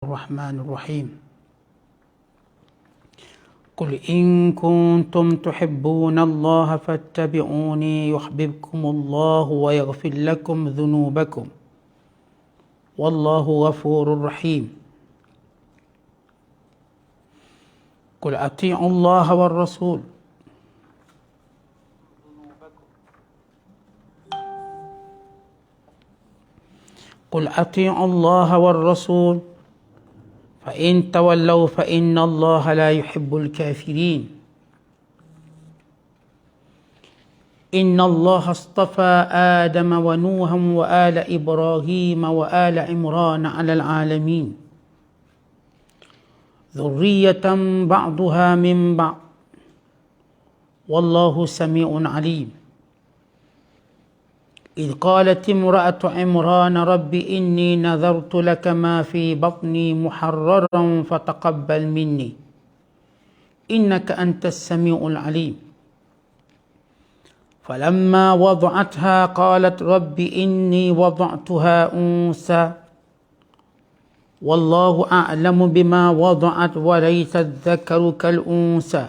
الرحمن الرحيم قل إن كنتم تحبون الله فاتبعوني يحببكم الله ويغفر لكم ذنوبكم والله غفور رحيم قل أطيعوا الله والرسول قل أطيعوا الله والرسول فإن تولوا فإن الله لا يحب الكافرين إن الله اصطفى آدم ونوحا وآل إبراهيم وآل عمران على العالمين ذرية بعضها من بعض والله سميع عليم إذ قالت امرأة عمران رب إني نذرت لك ما في بطني محررا فتقبل مني إنك أنت السميع العليم فلما وضعتها قالت رب إني وضعتها أنثى والله أعلم بما وضعت وليس الذكر كالأنثى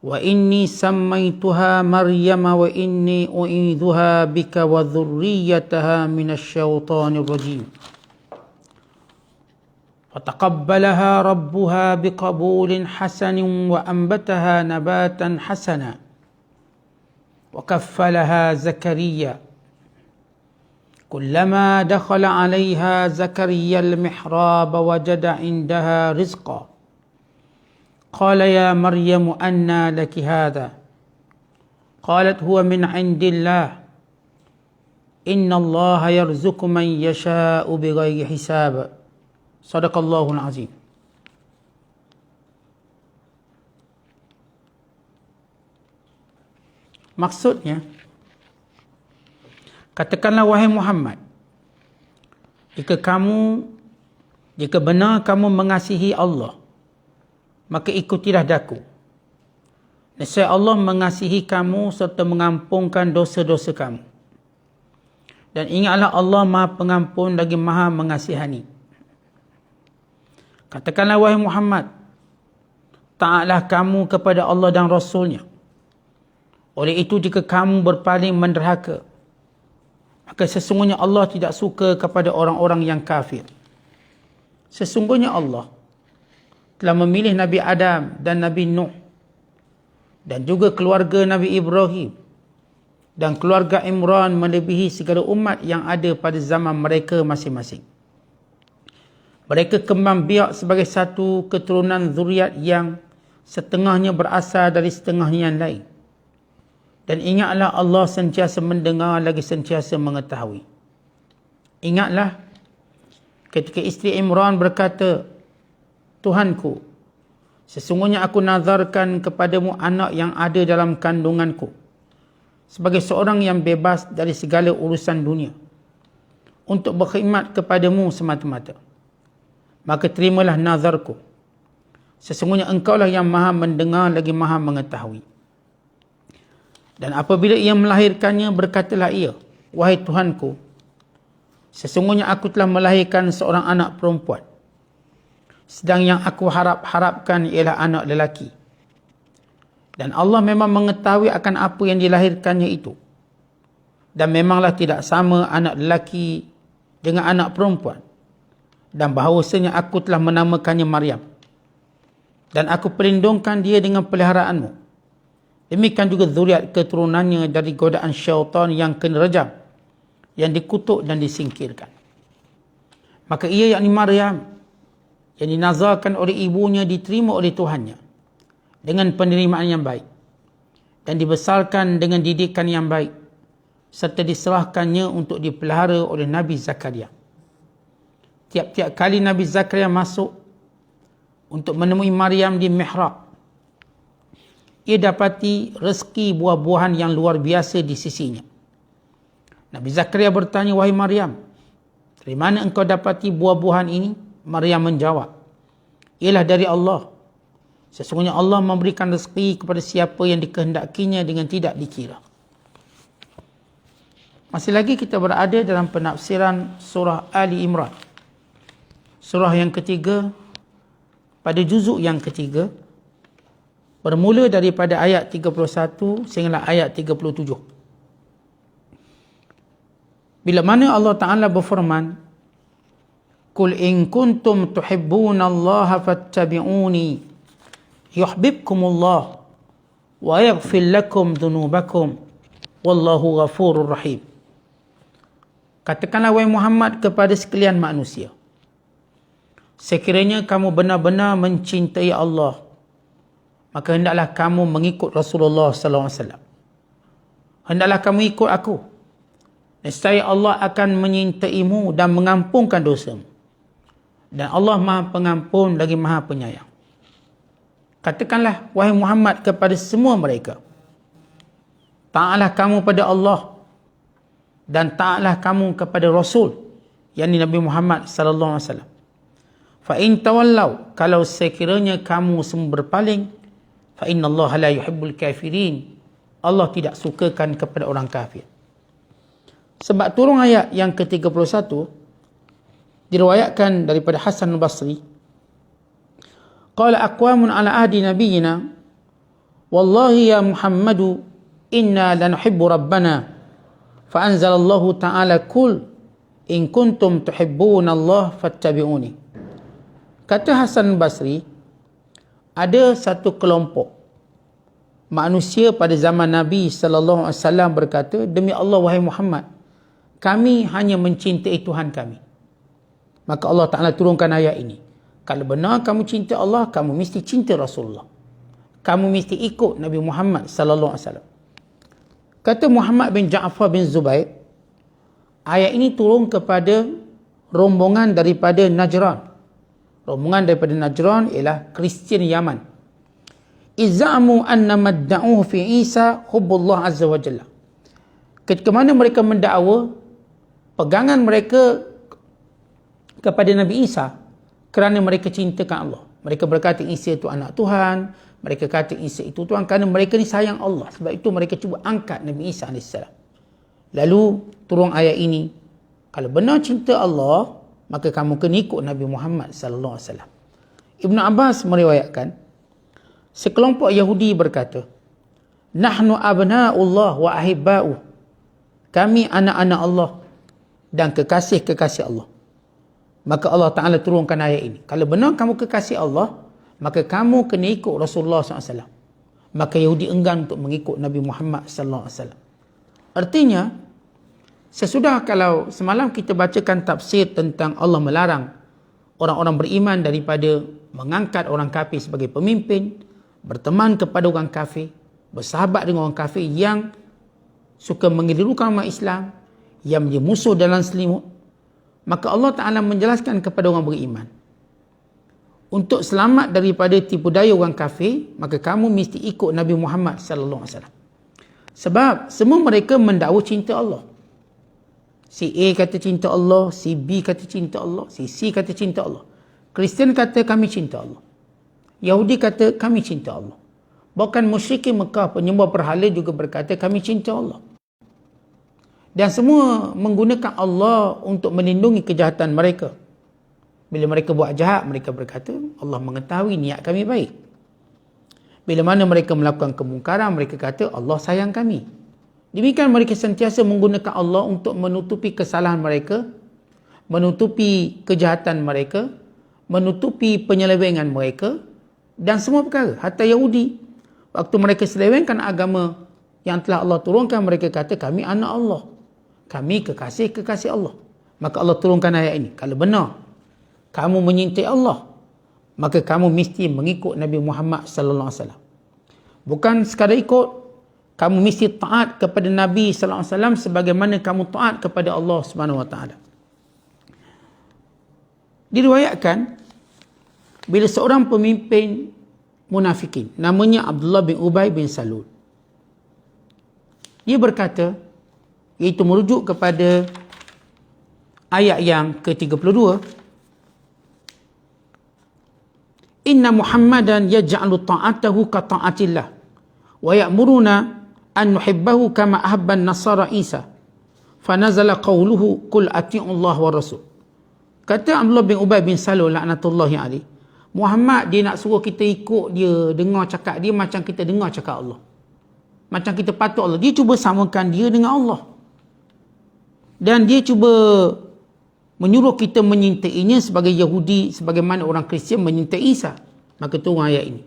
وإني سميتها مريم وإني أعيذها بك وذريتها من الشيطان الرجيم فتقبلها ربها بقبول حسن وأنبتها نباتا حسنا وكفلها زكريا كلما دخل عليها زكريا المحراب وجد عندها رزقا قال يا مريم أنى لك هذا قالت هو من عند الله إن الله يرزق من يشاء بغير حساب صدق الله العظيم. Maksudnya, katakanlah wahai Muhammad, jika benar kamu mengasihi Allah, maka ikutilah daku. Nescaya Allah mengasihi kamu serta mengampunkan dosa-dosa kamu. Dan ingatlah Allah Maha Pengampun lagi Maha Mengasihani. Katakanlah wahai Muhammad, taatlah kamu kepada Allah dan Rasulnya. Oleh itu jika kamu berpaling menderhaka, maka sesungguhnya Allah tidak suka kepada orang-orang yang kafir. Sesungguhnya Allah telah memilih Nabi Adam dan Nabi Nuh dan juga keluarga Nabi Ibrahim dan keluarga Imran melebihi segala umat yang ada pada zaman mereka masing-masing. Mereka kembang biak sebagai satu keturunan zuriat yang setengahnya berasal dari setengahnya yang lain. Dan ingatlah Allah sentiasa mendengar lagi sentiasa mengetahui. Ingatlah ketika isteri Imran berkata, Tuhanku, sesungguhnya aku nazarkan kepadamu anak yang ada dalam kandunganku sebagai seorang yang bebas dari segala urusan dunia untuk berkhidmat kepadamu semata-mata. Maka terimalah nazarku. Sesungguhnya engkaulah yang maha mendengar lagi maha mengetahui. Dan apabila ia melahirkannya, berkatalah ia, wahai Tuhanku, sesungguhnya aku telah melahirkan seorang anak perempuan. Sedang yang aku harapkan ialah anak lelaki. Dan Allah memang mengetahui akan apa yang dilahirkannya itu. Dan memanglah tidak sama anak lelaki dengan anak perempuan. Dan bahawasanya aku telah menamakannya Maryam. Dan aku perlindungkan dia dengan peliharaanmu. Demikian juga zuriat keturunannya dari godaan syaitan yang kena rejam, yang dikutuk dan disingkirkan. Maka ia yakni Maryam yang dinazarkan oleh ibunya diterima oleh Tuhannya dengan penerimaan yang baik dan dibesarkan dengan didikan yang baik serta diserahkannya untuk dipelihara oleh Nabi Zakaria. Tiap-tiap kali Nabi Zakaria masuk untuk menemui Maryam di mihrab, ia dapati rezeki buah-buahan yang luar biasa di sisinya. Nabi Zakaria bertanya, wahai Maryam, dari mana engkau dapati buah-buahan ini? Maryam menjawab, ialah dari Allah. Sesungguhnya Allah memberikan rezeki kepada siapa yang dikehendakinya dengan tidak dikira. Masih lagi kita berada dalam penafsiran surah Ali Imran. surah yang ketiga pada juzuk yang ketiga, bermula daripada ayat 31 sehingga ayat 37. Bila mana Allah Ta'ala berfirman, Qul in kuntum tuhibbunallaha fattabi'uni yuhibbukumullah wa yaghfir lakum dhunubakum wallahu ghafurur rahim. Katakanlah wahai Muhammad kepada sekalian manusia, sekiranya kamu benar-benar mencintai Allah, maka hendaklah kamu mengikut Rasulullah sallallahu alaihi wasallam. Hendaklah kamu ikut aku. Nescaya Allah akan menyintaimu dan mengampunkan dosamu. Dan Allah Maha Pengampun lagi Maha Penyayang. Katakanlah wahai Muhammad kepada semua mereka, taatlah kamu pada Allah dan taatlah kamu kepada Rasul, yakni Nabi Muhammad sallallahu alaihi wasallam. Fa in tawallau, kalau sekiranya kamu semua berpaling, fa innallaha la yuhibbul kafirin, Allah tidak sukakan kepada orang kafir. Sebab turun ayat yang ke-31 diriwayatkan daripada Hasan al-Basri, qala aqwamun ala ahdi nabiyina wallahi ya Muhammadu inna lanuhibbu rabbana fa anzalallahu ta'ala kul in kuntum tuhibbuna Allah fattabi'uni. Kata Hasan al-Basri, ada satu kelompok manusia pada zaman Nabi sallallahu alaihi wasallam berkata, demi Allah wahai Muhammad, kami hanya mencintai Tuhan kami. Maka Allah Ta'ala turunkan ayat ini. Kalau benar kamu cinta Allah, kamu mesti cinta Rasulullah. Kamu mesti ikut Nabi Muhammad sallallahu alaihi wasallam. Kata Muhammad bin Ja'far bin Zubair, ayat ini turun kepada rombongan daripada Najran. Rombongan daripada Najran ialah Kristian Yaman. Izzamu anna madda'uhu fi Isa hubbullah azza wa jalla. Ketika mana mereka mendakwa pegangan mereka kepada Nabi Isa kerana mereka cintakan Allah. Mereka berkata Isa itu anak Tuhan, mereka kata Isa itu Tuhan kerana mereka ni sayang Allah. Sebab itu mereka cuba angkat Nabi Isa AS. Lalu turun ayat ini, kalau benar cinta Allah, maka kamu kena ikut Nabi Muhammad sallallahu alaihi wasallam. Ibn Abbas meriwayatkan, sekelompok Yahudi berkata, nahnu abna'ullah wa ahibba'u, kami anak-anak Allah dan kekasih-kekasih Allah. Maka Allah Ta'ala turunkan ayat ini. Kalau benar kamu kekasih Allah, maka kamu kena ikut Rasulullah SAW. Maka Yahudi enggan untuk mengikut Nabi Muhammad SAW. Artinya, sesudah kalau semalam kita bacakan tafsir tentang Allah melarang orang-orang beriman daripada mengangkat orang kafir sebagai pemimpin, berteman kepada orang kafir, bersahabat dengan orang kafir yang suka mengelirukan umat Islam, yang menjadi musuh dalam selimut, maka Allah Ta'ala menjelaskan kepada orang beriman, untuk selamat daripada tipu daya orang kafir, maka kamu mesti ikut Nabi Muhammad sallallahu alaihi wasallam. Sebab semua mereka mendakwa cinta Allah. Si A kata cinta Allah, si B kata cinta Allah, si C kata cinta Allah. Kristian kata kami cinta Allah. Yahudi kata kami cinta Allah. Bahkan musyrikin Mekah penyembah berhala juga berkata kami cinta Allah. Dan semua menggunakan Allah untuk melindungi kejahatan mereka. Bila mereka buat jahat, mereka berkata, Allah mengetahui niat kami baik. Bila mana mereka melakukan kemungkaran, mereka kata, Allah sayang kami. Demikian mereka sentiasa menggunakan Allah untuk menutupi kesalahan mereka, menutupi kejahatan mereka, menutupi penyelewengan mereka, dan semua perkara. Hatta Yahudi, waktu mereka selewengkan agama yang telah Allah turunkan, mereka kata, kami anak Allah. Kami kekasih-kekasih Allah. Maka Allah turunkan ayat ini. Kalau benar kamu menyintai Allah, maka kamu mesti mengikut Nabi Muhammad sallallahu alaihi wasallam. Bukan sekadar ikut, kamu mesti taat kepada Nabi sallallahu alaihi wasallam sebagaimana kamu taat kepada Allah Subhanahu wa taala. Diriwayatkan bila seorang pemimpin munafikin namanya Abdullah bin Ubay bin Salul, dia berkata, iaitu merujuk kepada ayat yang ke-32, inna Muhammadan yaj'alu ta'atahu ka ta'atillah wa ya'muruna an nuhibbahu kama ahabban nasara Isa fa nazala qawluhu qul ati'u Allah wa rasul. Kata Abdullah bin Ubay bin Salul laknatullahi alaih, Muhammad dia nak suruh kita ikut dia, dengar cakap dia macam kita dengar cakap Allah. Macam kita patut Allah. Dia cuba samakan dia dengan Allah. Dan dia cuba menyuruh kita menyintainya sebagai Yahudi, sebagaimana orang Kristian menyintai Isa. Maka turun ayat ini.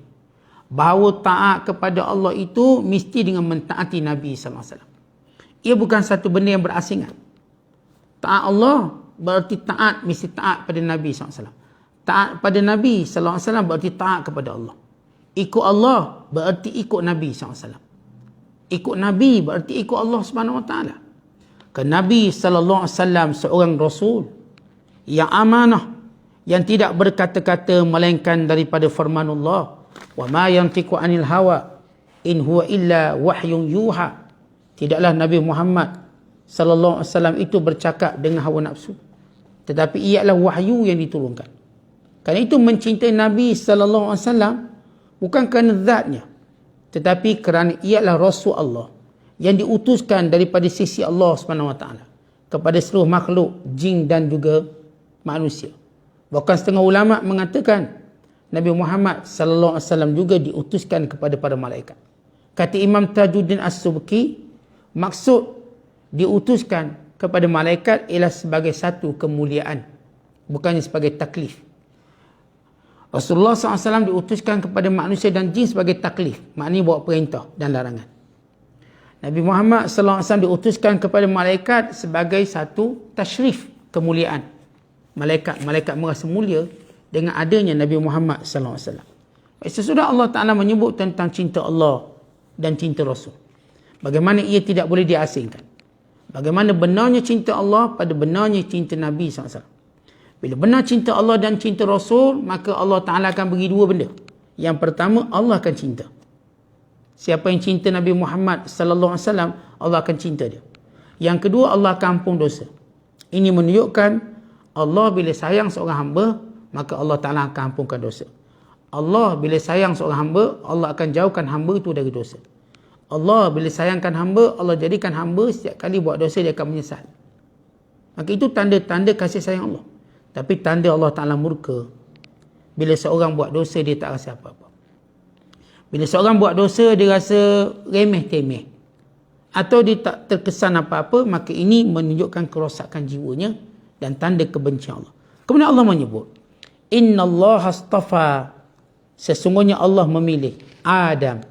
Bahawa taat kepada Allah itu mesti dengan mentaati Nabi SAW. Ia bukan satu benda yang berasingan. Taat Allah berarti taat, mesti taat pada Nabi SAW. Taat pada Nabi SAW berarti taat kepada Allah. Ikut Allah berarti ikut Nabi SAW. Ikut Nabi berarti ikut Allah Subhanahu Wa Taala. Kerana Nabi SAW seorang Rasul yang amanah, yang tidak berkata-kata melainkan daripada firman Allah. Wa ma yantiqu anil hawa in huwa illa wahyun yuha. Tidaklah Nabi Muhammad SAW itu bercakap dengan hawa nafsu, tetapi ialah wahyu yang diturunkan. Kerana itu mencintai Nabi SAW bukan kerana zatnya, tetapi kerana ialah Rasul Allah yang diutuskan daripada sisi Allah SWT kepada seluruh makhluk, jin dan juga manusia. Bahkan setengah ulama mengatakan Nabi Muhammad SAW juga diutuskan kepada para malaikat. Kata Imam Tajuddin As-Subki, maksud diutuskan kepada malaikat ialah sebagai satu kemuliaan, bukannya sebagai taklif. Rasulullah SAW diutuskan kepada manusia dan jin sebagai taklif, maknanya bawa perintah dan larangan. Nabi Muhammad SAW diutuskan kepada malaikat sebagai satu tashrif, kemuliaan. Malaikat merasa mulia dengan adanya Nabi Muhammad SAW. Sesudah Allah Ta'ala menyebut tentang cinta Allah dan cinta Rasul, bagaimana ia tidak boleh diasingkan. Bagaimana benarnya cinta Allah pada benarnya cinta Nabi SAW. Bila benar cinta Allah dan cinta Rasul, maka Allah Ta'ala akan bagi dua benda. Yang pertama, Allah akan cinta. Siapa yang cinta Nabi Muhammad SAW, Allah akan cinta dia. Yang kedua, Allah akan ampun dosa. Ini menunjukkan Allah bila sayang seorang hamba, maka Allah Ta'ala akan ampunkan dosa. Allah bila sayang seorang hamba, Allah akan jauhkan hamba itu dari dosa. Allah bila sayangkan hamba, Allah jadikan hamba setiap kali buat dosa dia akan menyesal. Maka itu tanda-tanda kasih sayang Allah. Tapi tanda Allah Ta'ala murka bila seorang buat dosa dia tak rasa apa-apa. Bila seorang buat dosa dia rasa remeh-temeh, atau dia tak terkesan apa-apa, maka ini menunjukkan kerosakan jiwanya dan tanda kebencian Allah. Kemudian Allah menyebut, Inna Allah astafa, sesungguhnya Allah memilih Adam,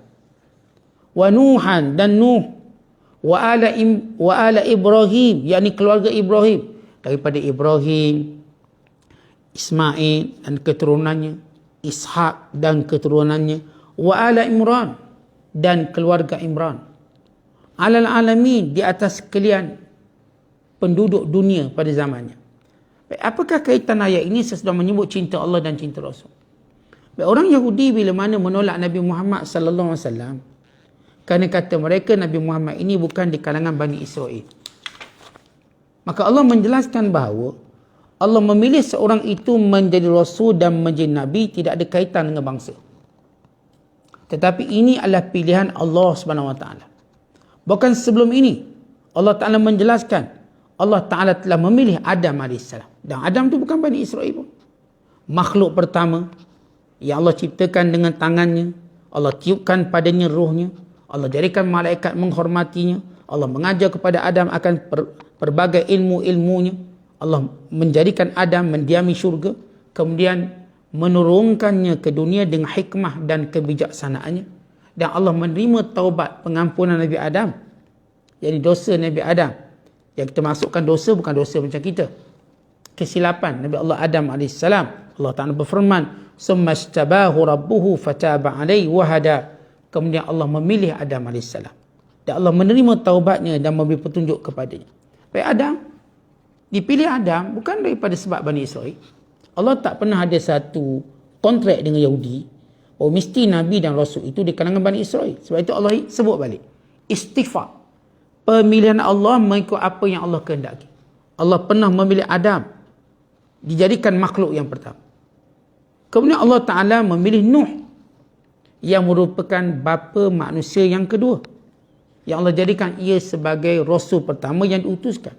wa Nuhan dan Nuh, wa ala Ibrahim, yakni keluarga Ibrahim, daripada Ibrahim, Ismail dan keturunannya, Ishak dan keturunannya, wa ala Imran dan keluarga Imran, alal alamin, di atas sekalian penduduk dunia pada zamannya. Baik, apakah kaitan ayat ini sesudah menyebut cinta Allah dan cinta Rasul? Baik, orang Yahudi bila mana menolak Nabi Muhammad sallallahu alaihi wasallam kerana kata mereka Nabi Muhammad ini bukan di kalangan Bani Israel, maka Allah menjelaskan bahawa Allah memilih seorang itu menjadi Rasul dan menjadi Nabi tidak ada kaitan dengan bangsa. Tetapi ini adalah pilihan Allah SWT. Bahkan sebelum ini, Allah Ta'ala menjelaskan, Allah Ta'ala telah memilih Adam AS. Dan Adam itu bukan Bani Israel pun. Makhluk pertama yang Allah ciptakan dengan tangannya, Allah tiupkan padanya rohnya, Allah jadikan malaikat menghormatinya, Allah mengajar kepada Adam akan pelbagai ilmu-ilmunya, Allah menjadikan Adam mendiami syurga, kemudian menurunkannya ke dunia dengan hikmah dan kebijaksanaannya, dan Allah menerima taubat pengampunan Nabi Adam, jadi dosa Nabi Adam yang kita masukkan dosa bukan dosa macam kita, kesilapan Nabi Allah Adam AS. Allah Ta'ala berfirman, summastabahu rabbuhu fataba alaihi wahada, kemudian Allah memilih Adam AS dan Allah menerima taubatnya dan memberi petunjuk kepadanya. Baik, Adam dipilih Adam bukan daripada sebab Bani Israel. Allah tak pernah ada satu kontrak dengan Yahudi, oh mesti Nabi dan Rasul itu di kalangan Bani Israel. Sebab itu Allah sebut balik, istifa, pemilihan Allah mengikut apa yang Allah kehendaki. Allah pernah memilih Adam, dijadikan makhluk yang pertama. Kemudian Allah Ta'ala memilih Nuh, yang merupakan bapa manusia yang kedua, yang Allah jadikan ia sebagai Rasul pertama yang diutuskan,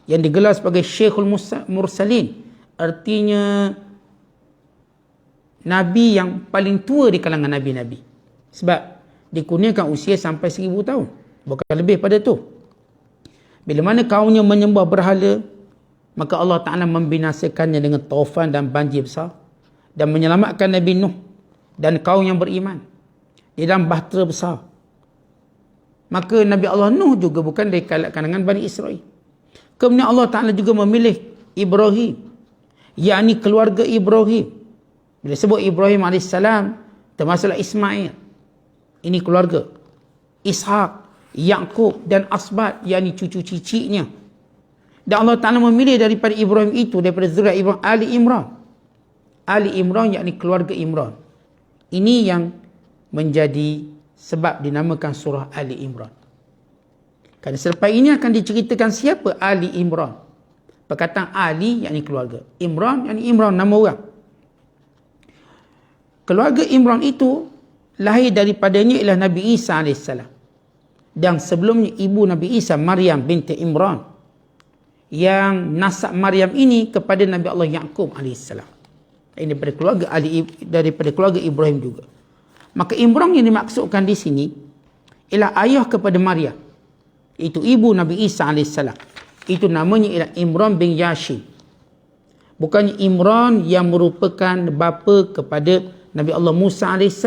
yang digelar sebagai Syekhul Mursalin, Artinya Nabi yang paling tua di kalangan Nabi-Nabi. Sebab dikurniakan usia sampai 1000 tahun. Bukan lebih pada tu. Bila mana kaumnya menyembah berhala, maka Allah Ta'ala membinasakannya dengan taufan dan banjir besar. Dan menyelamatkan Nabi Nuh dan kaum yang beriman di dalam bahtera besar. Maka Nabi Allah Nuh juga bukan dari kalangan Bani Israel. Kemudian Allah Ta'ala juga memilih Ibrahim, yakni keluarga Ibrahim. Bila sebut Ibrahim AS, termasuklah Ismail. Ini keluarga. Ishak, Yaqub dan Asbat, yakni cucu cicitnya. Dan Allah Ta'ala memilih daripada Ibrahim itu, daripada zuriat Ibrahim, Ali Imran. Ali Imran yakni keluarga Imran. Ini yang menjadi sebab dinamakan surah Ali Imran. Kerana selepas ini akan diceritakan siapa Ali Imran. Perkataan Ali yakni keluarga. Imran yakni Imran, nama orang. Keluarga Imran itu lahir daripadanya ialah Nabi Isa AS. Dan sebelumnya ibu Nabi Isa, Maryam binti Imran. Yang nasab Maryam ini kepada Nabi Allah Yaqub AS. Ini daripada keluarga Ibrahim juga. Maka Imran yang dimaksudkan di sini ialah ayah kepada Maryam. Itu ibu Nabi Isa AS. Itu namanya ialah Imran bin Yashib. Bukannya Imran yang merupakan bapa kepada Nabi Allah Musa AS.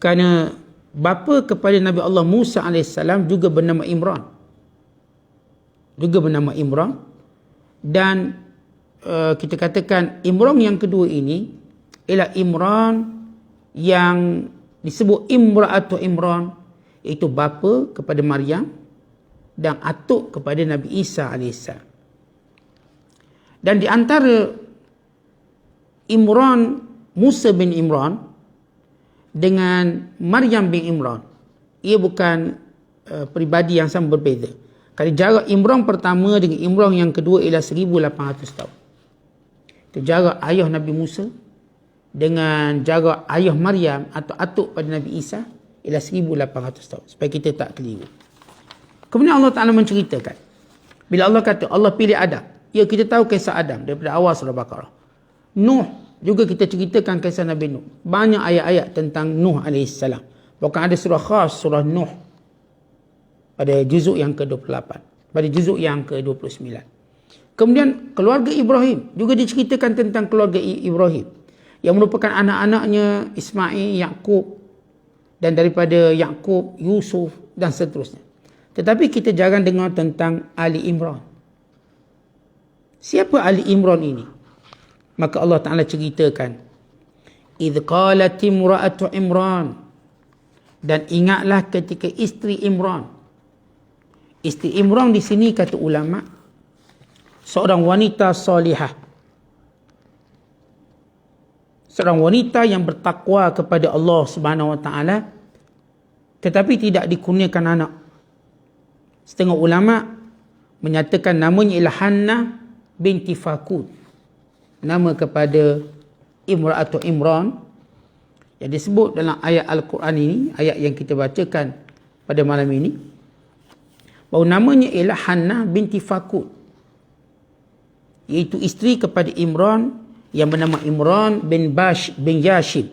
Kerana bapa kepada Nabi Allah Musa AS juga bernama Imran. Dan kita katakan Imran yang kedua ini ialah Imran yang disebut Imra'atu Imran, iaitu bapa kepada Maryam dan atuk kepada Nabi Isa AS. Dan di antara Imran, Musa bin Imran dengan Maryam bin Imran, ia bukan peribadi yang sama, berbeza. Kalau jarak Imran pertama dengan Imran yang kedua ialah 1800 tahun. Itu jarak ayah Nabi Musa dengan jarak ayah Maryam atau atuk pada Nabi Isa ialah 1800 tahun. Supaya kita tak keliru. Kemudian Allah Ta'ala menceritakan, bila Allah kata Allah pilih Adam, ya, kita tahu kisah Adam daripada awal surah Baqarah. Nuh juga kita ceritakan kisah Nabi Nuh. Banyak ayat-ayat tentang Nuh AS. Bahkan ada surah khas, surah Nuh, pada juzuk yang ke-28, pada juzuk yang ke-29. Kemudian keluarga Ibrahim juga diceritakan tentang keluarga Ibrahim yang merupakan anak-anaknya Ismail, Yaqub, dan daripada Yaqub, Yusuf dan seterusnya. Tetapi kita jarang dengar tentang Ali Imran. Siapa Ali Imran ini? Maka Allah Ta'ala ceritakan, idh qalat imra'atu Imran, dan ingatlah ketika isteri Imran. Isteri Imran di sini kata ulama, seorang wanita salihah, seorang wanita yang bertakwa kepada Allah Subhanahu Wa Ta'ala, tetapi tidak dikurniakan anak. Setengah ulama menyatakan namanya ialah Hannah binti Fakud, nama kepada Imra'atu Imran yang disebut dalam ayat Al-Quran ini, ayat yang kita bacakan pada malam ini, bahawa namanya ialah Hannah binti Fakud, iaitu isteri kepada Imran yang bernama Imran bin Yashib.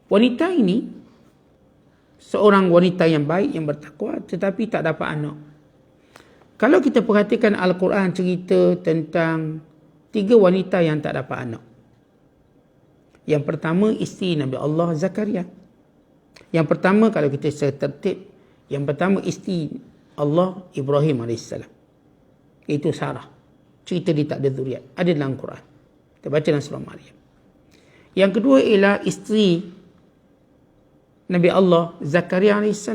Wanita ini seorang wanita yang baik, yang bertakwa, tetapi tak dapat anak. Kalau kita perhatikan Al-Quran cerita tentang 3 wanita yang tak dapat anak. Yang pertama, isteri Nabi Allah Zakaria. Yang pertama, kalau kita secara tertib, yang pertama isteri Allah Ibrahim AS, iaitu Sarah. Cerita dia tak ada zuriat, ada dalam Quran. Kita baca dalam surah Maryam. Yang kedua ialah isteri Nabi Allah Zakaria AS,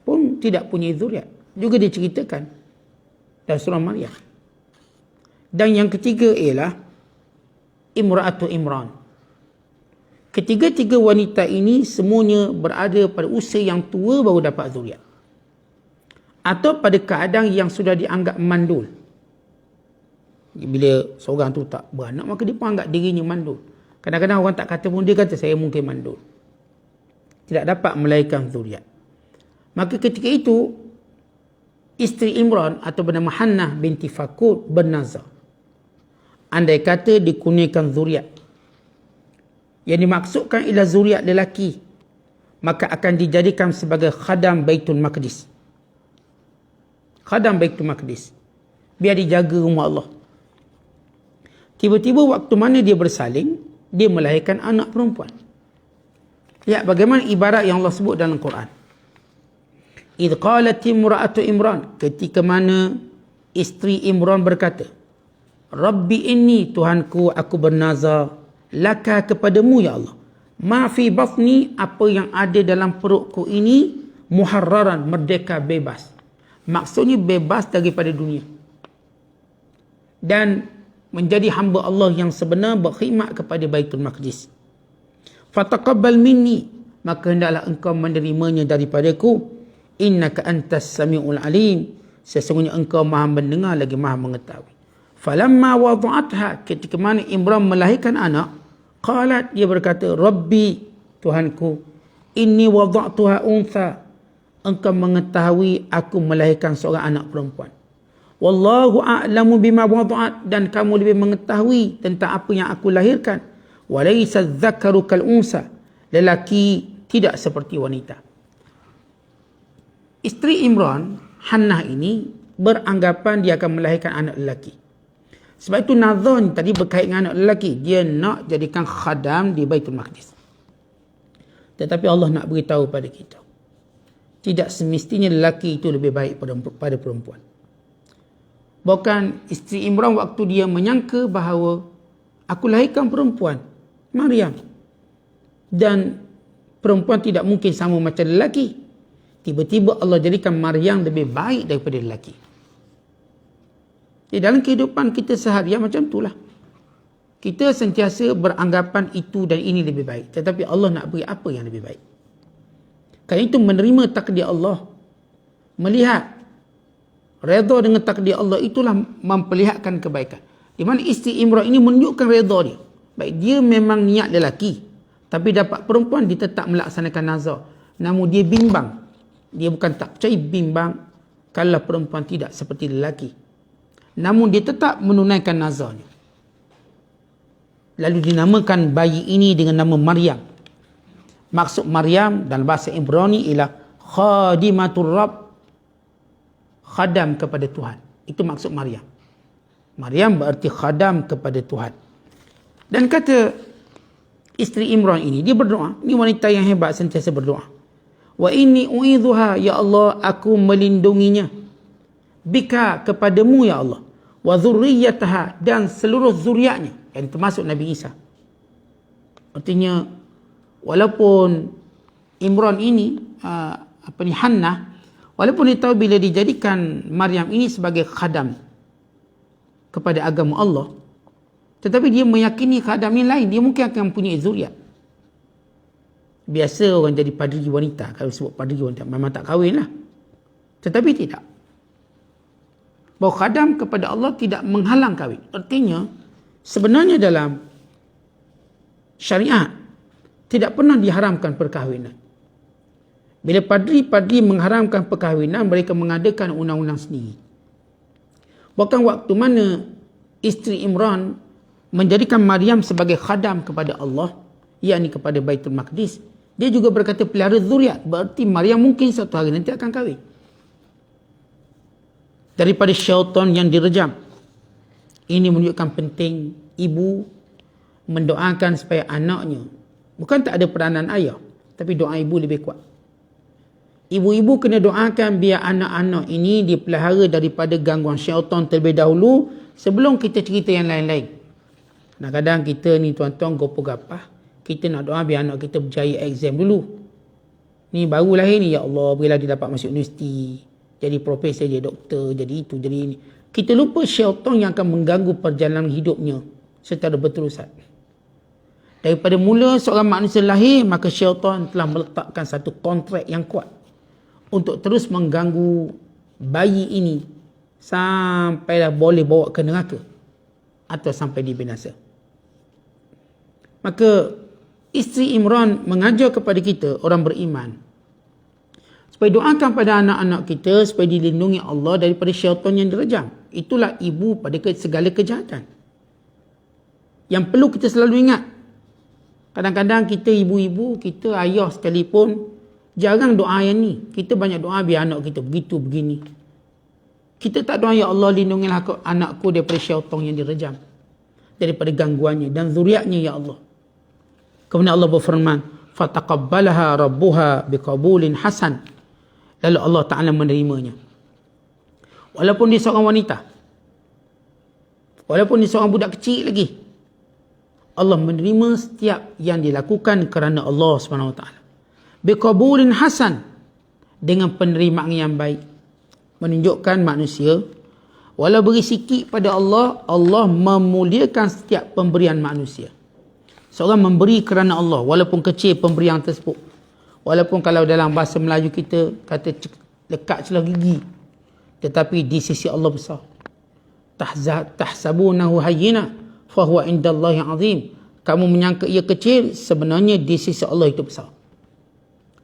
pun tidak punya zuriat, juga diceritakan dalam surah Maryam. Dan yang ketiga ialah Imra'atu Imran. Ketiga-tiga wanita ini semuanya berada pada usia yang tua baru dapat zuriat, atau pada keadaan yang sudah dianggap mandul. Bila seorang tu tak beranak, maka dia pun anggap dirinya mandul. Kadang-kadang orang tak kata pun, dia kata saya mungkin mandul, tidak dapat melahirkan zuriat. Maka ketika itu isteri Imran atau bernama Hannah binti Fakud bernazar, andai kata dikurniakan zuriat, yang dimaksudkan ialah zuriat lelaki, maka akan dijadikan sebagai khadam Baitul Maqdis. Khadam Baitul Maqdis, biar dijaga rumah Allah. Tiba-tiba waktu mana dia bersalin, dia melahirkan anak perempuan. Lihat bagaimana ibarat yang Allah sebut dalam Quran. Idh qalat imra'atu Imran, ketika mana isteri Imran berkata, Rabbi inni, Tuhanku, aku bernazar laka kepadamu ya Allah, ma fi batni, apa yang ada dalam perutku ini, muharraran, merdeka, bebas. Maksudnya bebas daripada dunia dan menjadi hamba Allah yang sebenar, berkhidmat kepada Baitul Maqdis. Fataqabbal minni, maka hendaklah engkau menerimanya daripadaku. Innaka antas samiul alim, sesungguhnya engkau maha mendengar lagi maha mengetahui. Falamma wada'atha, ketika mana Imran melahirkan anak, qalat, dia berkata, Rabbi, Tuhanku, inni wada'tuha untha, engkau mengetahui aku melahirkan seorang anak perempuan. Wallahu a'lamu bima wada'at, dan kamu lebih mengetahui tentang apa yang aku lahirkan. Walaysa dzakaru kal unsa, lelaki tidak seperti wanita. Isteri Imran, Hannah ini beranggapan dia akan melahirkan anak lelaki. Sebab itu nazar ni tadi berkait dengan anak lelaki, dia nak jadikan khadam di Baitul Maqdis. Tetapi Allah nak beritahu pada kita, tidak semestinya lelaki itu lebih baik pada perempuan. Bahkan isteri Imran waktu dia menyangka bahawa aku lahirkan perempuan, Maryam, dan perempuan tidak mungkin sama macam lelaki. Tiba-tiba Allah jadikan Maryam lebih baik daripada lelaki. Di dalam kehidupan kita seharian macam itulah. Kita sentiasa beranggapan itu dan ini lebih baik. Tetapi Allah nak beri apa yang lebih baik. Kerana itu menerima takdir Allah, melihat redha dengan takdir Allah, itulah memperlihatkan kebaikan. Di mana isteri Imran ini menunjukkan redha dia. Baik, dia memang niat lelaki, tapi dapat perempuan, dia tetap melaksanakan nazar. Namun dia bimbang. Dia bukan tak percaya, bimbang kalau perempuan tidak seperti lelaki. Namun dia tetap menunaikan nazarnya. Lalu dinamakan bayi ini dengan nama Maryam. Maksud Maryam dalam bahasa Ibrani ialah khadimatur Rabb, khadam kepada Tuhan. Itu maksud Maryam. Maryam berarti khadam kepada Tuhan. Dan kata isteri Imran ini, dia berdoa. Ini wanita yang hebat, sentiasa berdoa. Wa inni u'idhuha, ya Allah, aku melindunginya. Bika, kepadamu ya Allah. Wa dhurriyyataha, dan seluruh zuriatnya, yang termasuk Nabi Isa. Artinya walaupun Imran ini Hannah, walaupun dia tahu bila dijadikan Maryam ini sebagai khadam kepada agama Allah, tetapi dia meyakini khadam ini lain, dia mungkin akan mempunyai zuriat. Biasa orang jadi padri wanita, kalau sebut padri wanita memang tak kahwin lah. Tetapi tidak, bahawa khadam kepada Allah tidak menghalang kahwin. Artinya sebenarnya dalam syariat tidak pernah diharamkan perkahwinan. Bila padri-padri mengharamkan perkahwinan, mereka mengadakan undang-undang sendiri. Bahkan waktu mana isteri Imran menjadikan Maryam sebagai khadam kepada Allah, yakni kepada Baitul Maqdis, dia juga berkata pelihara zuriat. Berarti Maryam mungkin satu hari nanti akan kahwin. Daripada syaitan yang direjam. Ini menunjukkan penting ibu mendoakan supaya anaknya, bukan tak ada peranan ayah, tapi doa ibu lebih kuat. Ibu-ibu kena doakan biar anak-anak ini dipelihara daripada gangguan syaitan terlebih dahulu, sebelum kita cerita yang lain-lain. Kadang-kadang kita ni tuan-tuan gopoh-gapah, kita nak doa biar anak kita berjaya exam dulu. Ni baru lahir ni, ya Allah, berilah dia dapat masuk universiti, jadi profesor, jadi doktor, jadi itu, jadi ini. Kita lupa syaitan yang akan mengganggu perjalanan hidupnya secara berterusan. Daripada mula seorang manusia lahir, maka syaitan telah meletakkan satu kontrak yang kuat untuk terus mengganggu bayi ini sampailah boleh bawa ke neraka atau sampai dibinasa. Maka isteri Imran mengajar kepada kita orang beriman Supaya doakan pada anak-anak kita supaya dilindungi Allah daripada syaitan yang direjam. Itulah ibu pada segala kejahatan. Yang perlu kita selalu ingat. Kadang-kadang kita ibu-ibu, kita ayah sekalipun, jarang doa yang ni. Kita banyak doa biar anak kita begitu, begini. Kita tak doa, ya Allah lindungilah anakku daripada syaitan yang direjam. Daripada gangguannya dan zuriatnya, ya Allah. Kemudian Allah berfirman, fataqabbalaha rabbuha biqabulin hasan. Lalu Allah Ta'ala menerimanya. Walaupun dia seorang wanita, walaupun dia seorang budak kecil lagi, Allah menerima setiap yang dilakukan kerana Allah SWT. Biqabulin hasan, dengan penerimaan yang baik. Menunjukkan manusia, walau beri sikit pada Allah, Allah memuliakan setiap pemberian manusia. Seorang memberi kerana Allah, walaupun kecil pemberian tersebut. Walaupun kalau dalam bahasa Melayu kita kata lekat celah gigi, tetapi di sisi Allah besar. Tahsabunahu hayyina fahuwa indallahi azim. Kamu menyangka ia kecil, sebenarnya di sisi Allah itu besar.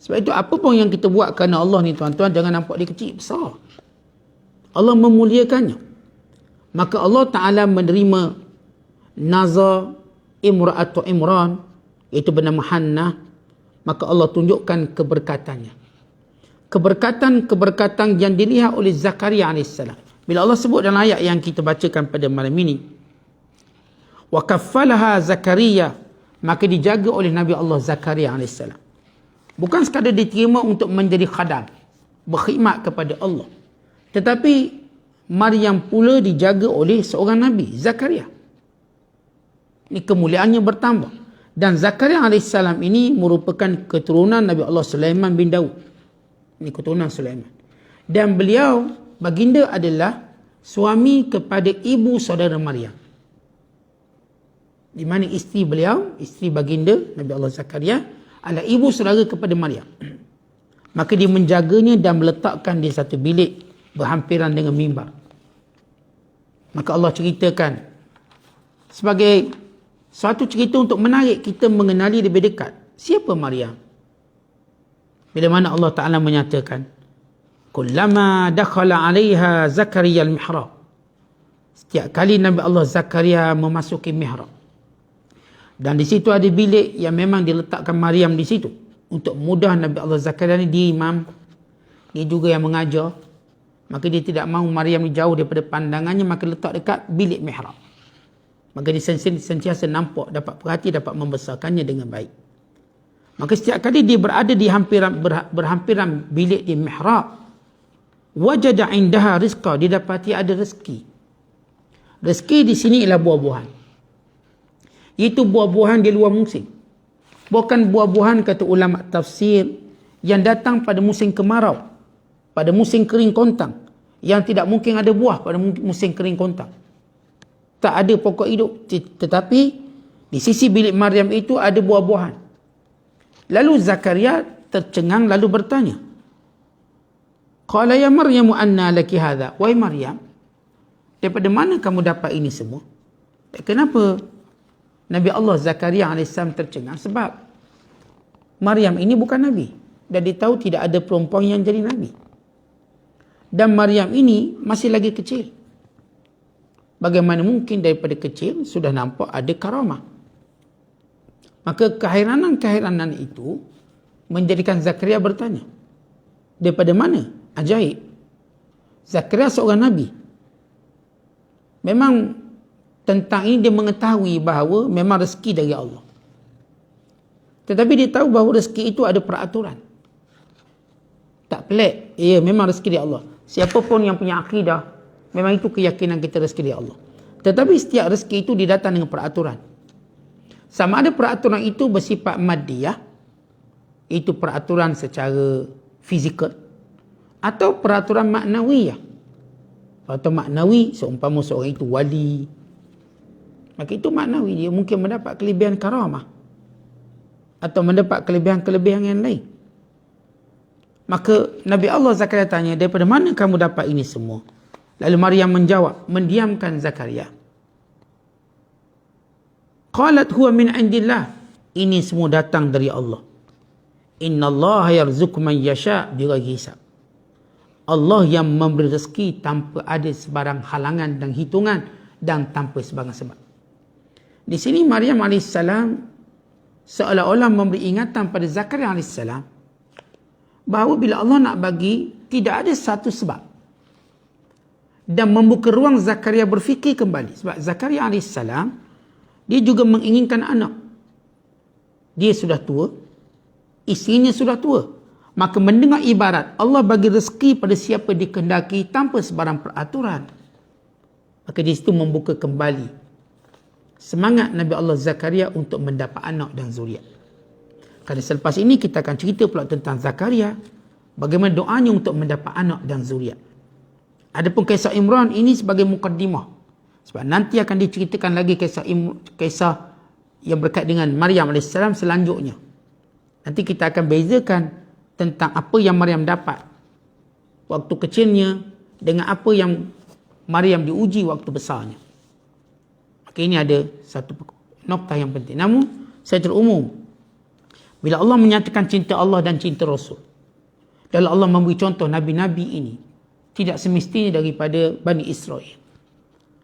Sebab itu apa pun yang kita buat kerana Allah ni tuan-tuan, jangan nampak dia kecil, besar. Allah memuliakannya. Maka Allah Ta'ala menerima nazar imra'atu Imran, iaitu bernama Hannah. Maka Allah tunjukkan keberkatannya. Keberkatan yang dilihat oleh Zakaria AS. Bila Allah sebut dalam ayat yang kita bacakan pada malam ini, wa kaffalaha Zakaria, maka dijaga oleh Nabi Allah Zakaria AS. Bukan sekadar diterima untuk menjadi khadam, berkhidmat kepada Allah, tetapi Maryam pula dijaga oleh seorang Nabi, Zakaria. Ini kemuliaannya bertambah. Dan Zakaria AS ini merupakan keturunan Nabi Allah Sulaiman bin Daud. Ini keturunan Sulaiman. Dan beliau, baginda, adalah suami kepada ibu saudara Maryam. Di mana isteri beliau, isteri baginda Nabi Allah Zakaria, adalah ibu saudara kepada Maryam. Maka dia menjaganya dan meletakkan di satu bilik berhampiran dengan mimbar. Maka Allah ceritakan sebagai suatu cerita untuk menarik kita mengenali lebih dekat siapa Maryam. Bila mana Allah Ta'ala menyatakan, kullama dakhala 'alaiha Zakaria al-mihrab. Setiap kali Nabi Allah Zakaria memasuki mihrab. Dan di situ ada bilik yang memang diletakkan Maryam di situ. Untuk mudah Nabi Allah Zakaria ni, dia imam, dia juga yang mengajar. Maka dia tidak mahu Maryam ni jauh daripada pandangannya, maka letak dekat bilik mihrab. Maka dia sentiasa nampak, dapat perhati, dapat membesarkannya dengan baik. Maka setiap kali dia berada di berhampiran bilik di mihrab, wajada indaha rizqa, didapati ada rezeki. Rezeki di sini ialah buah-buahan. Iaitu buah-buahan di luar musim. Bukan buah-buahan, kata ulama tafsir, yang datang pada musim kemarau, pada musim kering kontang, yang tidak mungkin ada buah pada musim kering kontang. Tak ada pokok hidup. Tetapi di sisi bilik Maryam itu ada buah-buahan. Lalu Zakaria tercengang lalu bertanya, qala ya Maryam anna laki hadha. Wahai Maryam, daripada mana kamu dapat ini semua? Kenapa Nabi Allah Zakaria AS tercengang? Sebab Maryam ini bukan Nabi. Dan dia tahu tidak ada perempuan yang jadi Nabi. Dan Maryam ini masih lagi kecil. Bagaimana mungkin daripada kecil sudah nampak ada karamah? Maka keheranan-keheranan itu menjadikan Zakaria bertanya, daripada mana? Ajaib. Zakaria seorang Nabi. Memang tentang ini dia mengetahui bahawa memang rezeki dari Allah. Tetapi dia tahu bahawa rezeki itu ada peraturan. Tak pelik. Ya, memang rezeki dari Allah. Siapa pun yang punya akidah, memang itu keyakinan kita, rezeki dari Allah. Tetapi setiap rezeki itu didatang dengan peraturan. Sama ada peraturan itu bersifat maddiyah, itu peraturan secara fizikal, atau peraturan maknawiyah. Atau maknawi, seumpama seorang itu wali, maka itu maknawi, dia mungkin mendapat kelebihan karamah atau mendapat kelebihan-kelebihan yang lain. Maka Nabi Allah Zakaria tanya, daripada mana kamu dapat ini semua? Lalu Maryam menjawab, mendiamkan Zakaria. Qalat huwa min indillah. Ini semua datang dari Allah. Innallaha yarzuqu man yasha' bighairi hisab. Allah yang memberi rezeki tanpa ada sebarang halangan dan hitungan dan tanpa sebarang sebab. Di sini Maryam AS seolah-olah memberi ingatan pada Zakaria AS bahawa bila Allah nak bagi, tidak ada satu sebab, dan membuka ruang Zakaria berfikir kembali. Sebab Zakaria AS dia juga menginginkan anak. Dia sudah tua, isterinya sudah tua. Maka mendengar ibarat Allah bagi rezeki pada siapa dikehendaki tanpa sebarang peraturan, maka di situ membuka kembali semangat Nabi Allah Zakaria untuk mendapat anak dan zuriat. Kerana selepas ini kita akan cerita pula tentang Zakaria, bagaimana doanya untuk mendapat anak dan zuriat. Adapun kisah Imran ini sebagai mukaddimah, sebab nanti akan diceritakan lagi kisah yang berkait dengan Maryam AS selanjutnya. Nanti kita akan bezakan tentang apa yang Maryam dapat waktu kecilnya dengan apa yang Maryam diuji waktu besarnya. Maka ini ada satu noktah yang penting. Namun secara umum, bila Allah menyatakan cinta Allah dan cinta Rasul, dan Allah memberi contoh Nabi-Nabi ini, tidak semestinya daripada Bani Israel.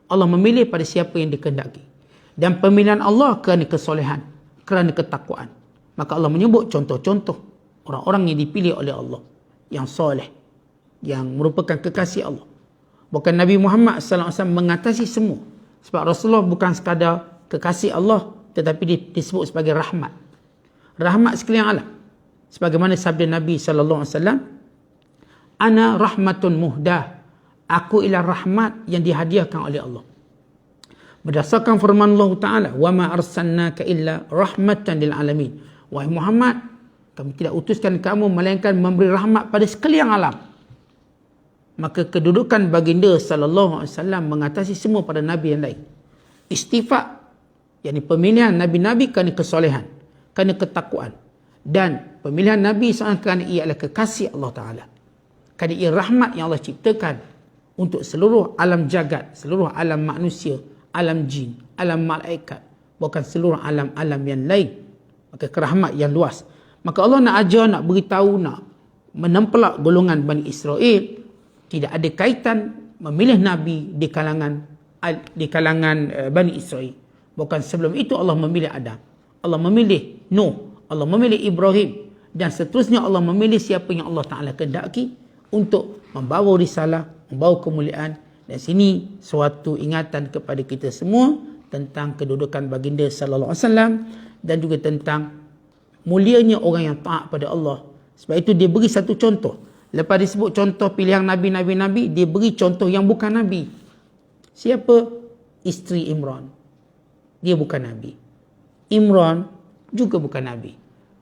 Allah memilih pada siapa yang dikehendaki. Dan pemilihan Allah kerana kesolehan, kerana ketakwaan. Maka Allah menyebut contoh-contoh orang-orang yang dipilih oleh Allah, yang soleh, yang merupakan kekasih Allah. Bukan Nabi Muhammad SAW mengatasi semua. Sebab Rasulullah bukan sekadar kekasih Allah, tetapi disebut sebagai rahmat. Rahmat sekalian alam. Sebagaimana sabda Nabi SAW, Ana rahmatun muhdah. Aku ialah rahmat yang dihadiahkan oleh Allah. Berdasarkan firman Allah Ta'ala, wa ma arsalnaka illa rahmatan lil alamin. Wahai Muhammad, kami tidak utuskan kamu melainkan memberi rahmat pada sekalian alam. Maka kedudukan baginda sallallahu alaihi wasallam mengatasi semua pada nabi yang lain. Istifak, yakni pemilihan nabi-nabi kerana kesolehan, kerana ketakwaan, dan pemilihan nabi SAW kerana ia adalah kekasih Allah Taala. Kerana ia rahmat yang Allah ciptakan untuk seluruh alam jagat, seluruh alam manusia, alam jin, alam malaikat, bukan seluruh alam-alam yang lain. Maka kerahmat yang luas. Maka Allah nak ajar, nak beritahu, nak menempelak golongan Bani Israel, tidak ada kaitan memilih Nabi di kalangan Bani Israel. Bukan sebelum itu Allah memilih Adam, Allah memilih Nuh, Allah memilih Ibrahim, dan seterusnya Allah memilih siapa yang Allah Ta'ala kehendaki untuk membawa risalah, membawa kemuliaan. Dan sini suatu ingatan kepada kita semua tentang kedudukan baginda sallallahu alaihi wasallam, dan juga tentang mulianya orang yang taat pada Allah. Sebab itu dia beri satu contoh. Lepas disebut contoh pilihan Nabi, dia beri contoh yang bukan Nabi. Siapa? Isteri Imran. Dia bukan Nabi. Imran juga bukan Nabi.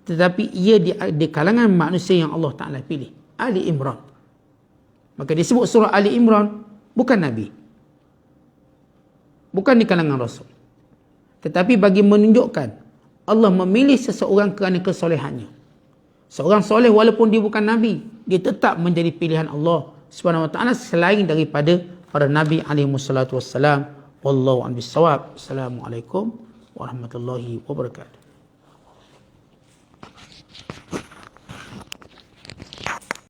Tetapi ia di kalangan manusia yang Allah Ta'ala pilih. Ali Imran. Maka disebut surah Ali Imran, bukan Nabi. Bukan di kalangan Rasul. Tetapi bagi menunjukkan Allah memilih seseorang kerana kesolehannya. Seorang soleh walaupun dia bukan Nabi, dia tetap menjadi pilihan Allah Subhanahu Wa Taala selain daripada para Nabi alaihi wassalatu wassalam. Wallahu a'lam bissawab. Assalamualaikum warahmatullahi wabarakatuh.